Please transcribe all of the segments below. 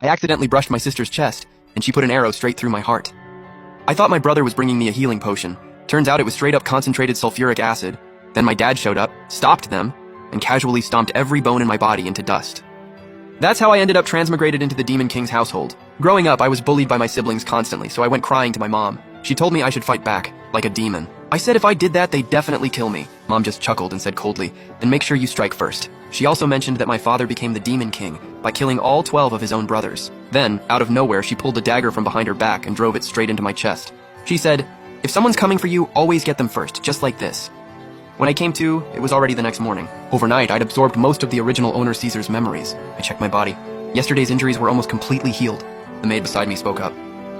I accidentally brushed my sister's chest, and she put an arrow straight through my heart. I thought my brother was bringing me a healing potion. Turns out it was straight up concentrated sulfuric acid. Then my dad showed up, stopped them, and casually stomped every bone in my body into dust. That's how I ended up transmigrated into the Demon King's household. Growing up, I was bullied by my siblings constantly, so I went crying to my mom. She told me I should fight back, like a demon. I said if I did that, they'd definitely kill me. Mom just chuckled and said coldly, "Then make sure you strike first." She also mentioned that my father became the Demon King by killing all 12 of his own brothers. Then, out of nowhere, she pulled a dagger from behind her back and drove it straight into my chest. She said, "If someone's coming for you, always get them first, just like this." When I came to, it was already the next morning. Overnight, I'd absorbed most of the original owner Caesar's memories. I checked my body. Yesterday's injuries were almost completely healed. The maid beside me spoke up.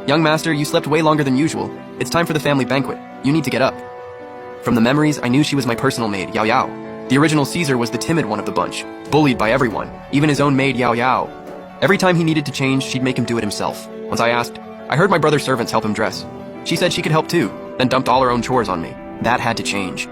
"Young master, you slept way longer than usual. It's time for the family banquet. You need to get up." From the memories, I knew she was my personal maid, Yao Yao. The original Caesar was the timid one of the bunch, bullied by everyone, even his own maid Yao Yao. Every time he needed to change, she'd make him do it himself. Once I asked, I heard my brother's servants help him dress. She said she could help too, then dumped all her own chores on me. That had to change.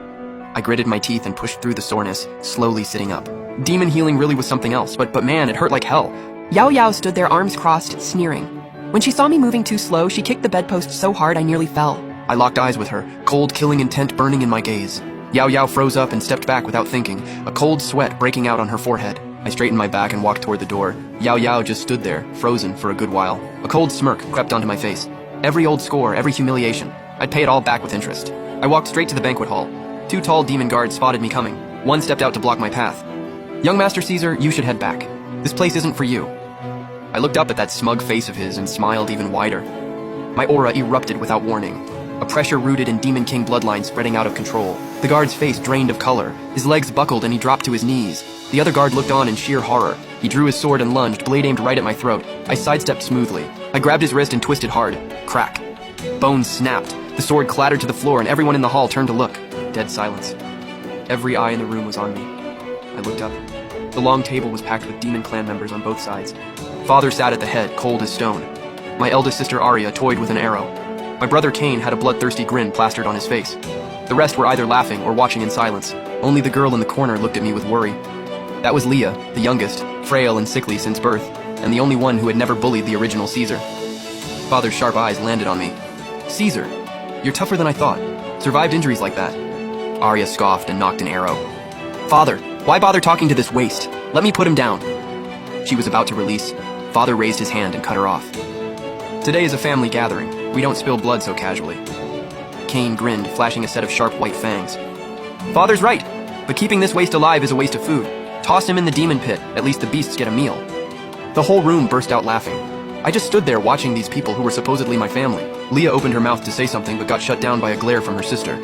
I gritted my teeth and pushed through the soreness, slowly sitting up. Demon healing really was something else, but man, it hurt like hell. Yao Yao stood there, arms crossed, sneering. When she saw me moving too slow, she kicked the bedpost so hard I nearly fell. I locked eyes with her, cold, killing intent burning in my gaze. Yao Yao froze up and stepped back without thinking, a cold sweat breaking out on her forehead. I straightened my back and walked toward the door. Yao Yao just stood there, frozen for a good while. A cold smirk crept onto my face. Every old score, every humiliation. I'd pay it all back with interest. I walked straight to the banquet hall. 2 tall demon guards spotted me coming. One stepped out to block my path. "Young Master Caesar, you should head back. This place isn't for you." I looked up at that smug face of his and smiled even wider. My aura erupted without warning. A pressure rooted in Demon King bloodline spreading out of control. The guard's face drained of color. His legs buckled and he dropped to his knees. The other guard looked on in sheer horror. He drew his sword and lunged, blade aimed right at my throat. I sidestepped smoothly. I grabbed his wrist and twisted hard. Crack. Bones snapped. The sword clattered to the floor and everyone in the hall turned to look. Dead silence. Every eye in the room was on me. I looked up. The long table was packed with demon clan members on both sides. Father sat at the head, cold as stone. My eldest sister Arya toyed with an arrow. My brother Cain had a bloodthirsty grin plastered on his face. The rest were either laughing or watching in silence. Only the girl in the corner looked at me with worry. That was Leah, the youngest, frail and sickly since birth, and the only one who had never bullied the original Caesar. Father's sharp eyes landed on me. "Caesar, you're tougher than I thought. Survived injuries like that." Arya scoffed and knocked an arrow. "Father, why bother talking to this waste? Let me put him down." She was about to release. Father raised his hand and cut her off. "Today is a family gathering. We don't spill blood so casually." Cain grinned, flashing a set of sharp white fangs. "Father's right, but keeping this waste alive is a waste of food. Toss him in the demon pit, at least the beasts get a meal." The whole room burst out laughing. I just stood there watching these people who were supposedly my family. Leah opened her mouth to say something but got shut down by a glare from her sister.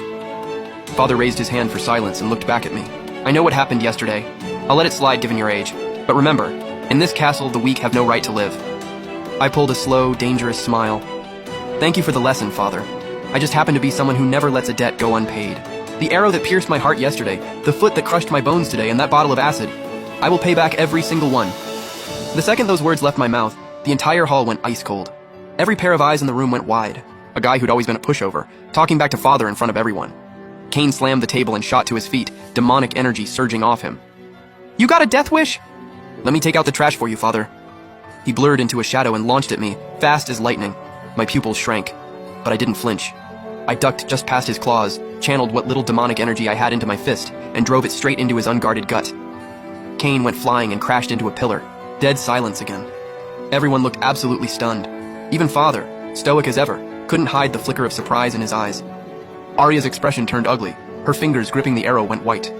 Father raised his hand for silence and looked back at me. "I know what happened yesterday. I'll let it slide given your age. But remember, in this castle, the weak have no right to live." I pulled a slow, dangerous smile. "Thank you for the lesson, Father. I just happen to be someone who never lets a debt go unpaid. The arrow that pierced my heart yesterday, the foot that crushed my bones today, and that bottle of acid, I will pay back every single one." The second those words left my mouth, the entire hall went ice cold. Every pair of eyes in the room went wide. A guy who'd always been a pushover, talking back to Father in front of everyone. Cain slammed the table and shot to his feet, demonic energy surging off him. "You got a death wish?" "Let me take out the trash for you, Father." He blurred into a shadow and launched at me, fast as lightning. My pupils shrank, but I didn't flinch. I ducked just past his claws, channeled what little demonic energy I had into my fist, and drove it straight into his unguarded gut. Cain went flying and crashed into a pillar. Dead silence again. Everyone looked absolutely stunned. Even Father, stoic as ever, couldn't hide the flicker of surprise in his eyes. Arya's expression turned ugly. Her fingers gripping the arrow went white.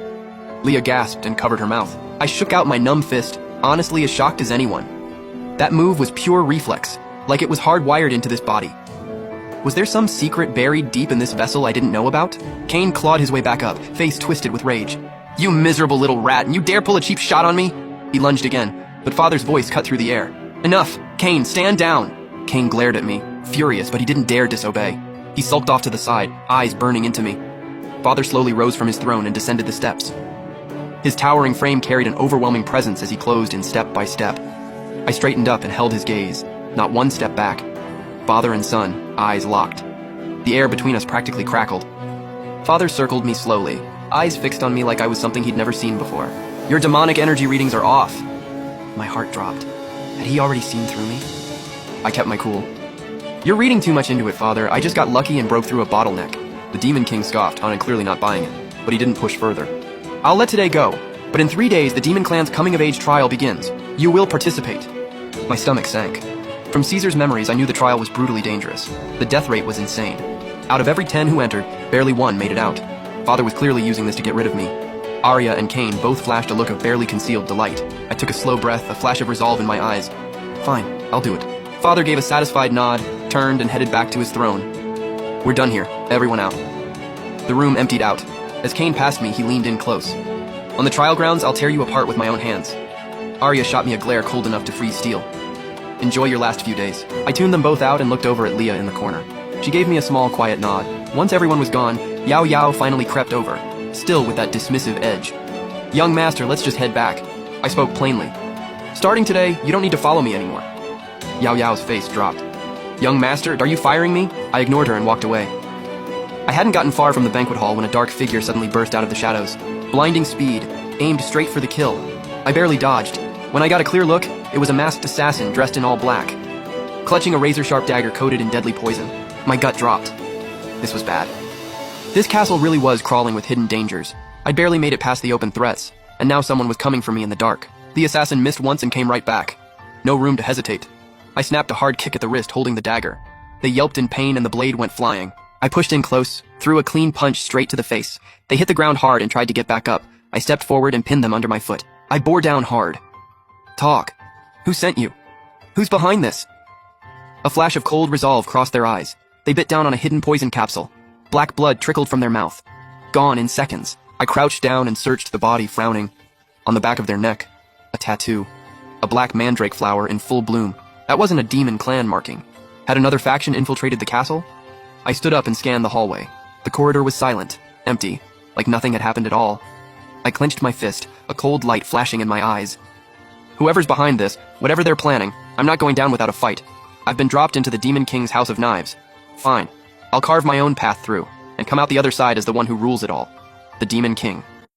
Leah gasped and covered her mouth. I shook out my numb fist, honestly as shocked as anyone. That move was pure reflex, like it was hardwired into this body. Was there some secret buried deep in this vessel I didn't know about? Cain clawed his way back up, face twisted with rage. "You miserable little rat, and you dare pull a cheap shot on me?" He lunged again, but Father's voice cut through the air. "Enough! Cain, stand down!" Cain glared at me, furious, but he didn't dare disobey. He sulked off to the side, eyes burning into me. Father slowly rose from his throne and descended the steps. His towering frame carried an overwhelming presence as he closed in step by step. I straightened up and held his gaze, not one step back. Father and son, eyes locked. The air between us practically crackled. Father circled me slowly, eyes fixed on me like I was something he'd never seen before. "Your demonic energy readings are off." My heart dropped. Had he already seen through me? I kept my cool. You're reading too much into it, Father. I just got lucky and broke through a bottleneck. The Demon King scoffed, on clearly not buying it, but he didn't push further. I'll let today go, but in 3 days the Demon Clan's coming-of-age trial begins. You will participate. My stomach sank. From Caesar's memories, I knew the trial was brutally dangerous. The death rate was insane. Out of every 10 who entered, barely 1 made it out. Father was clearly using this to get rid of me. Arya and Cain both flashed a look of barely concealed delight. I took a slow breath, a flash of resolve in my eyes. Fine, I'll do it. Father gave a satisfied nod, turned and headed back to his throne. We're done here, everyone out. The room emptied out. As Cain passed me, he leaned in close. On the trial grounds, I'll tear you apart with my own hands. Arya shot me a glare cold enough to freeze steel. Enjoy your last few days. I tuned them both out and looked over at Leah in the corner. She gave me a small, quiet nod. Once everyone was gone, Yao Yao finally crept over, still with that dismissive edge. Young master, let's just head back. I spoke plainly. Starting today, you don't need to follow me anymore. Yao Yao's face dropped. Young master, are you firing me? I ignored her and walked away. I hadn't gotten far from the banquet hall when a dark figure suddenly burst out of the shadows. Blinding speed, aimed straight for the kill. I barely dodged. When I got a clear look, it was a masked assassin dressed in all black, clutching a razor-sharp dagger coated in deadly poison. My gut dropped. This was bad. This castle really was crawling with hidden dangers. I'd barely made it past the open threats, and now someone was coming for me in the dark. The assassin missed once and came right back. No room to hesitate. I snapped a hard kick at the wrist holding the dagger. They yelped in pain and the blade went flying. I pushed in close, threw a clean punch straight to the face. They hit the ground hard and tried to get back up. I stepped forward and pinned them under my foot. I bore down hard. Talk. Who sent you? Who's behind this? A flash of cold resolve crossed their eyes. They bit down on a hidden poison capsule. Black blood trickled from their mouth. Gone in seconds. I crouched down and searched the body, frowning. On the back of their neck, a tattoo. A black mandrake flower in full bloom. That wasn't a demon clan marking. Had another faction infiltrated the castle? I stood up and scanned the hallway. The corridor was silent, empty, like nothing had happened at all. I clenched my fist, a cold light flashing in my eyes. Whoever's behind this, whatever they're planning, I'm not going down without a fight. I've been dropped into the Demon King's House of Knives. Fine. I'll carve my own path through, and come out the other side as the one who rules it all. The Demon King.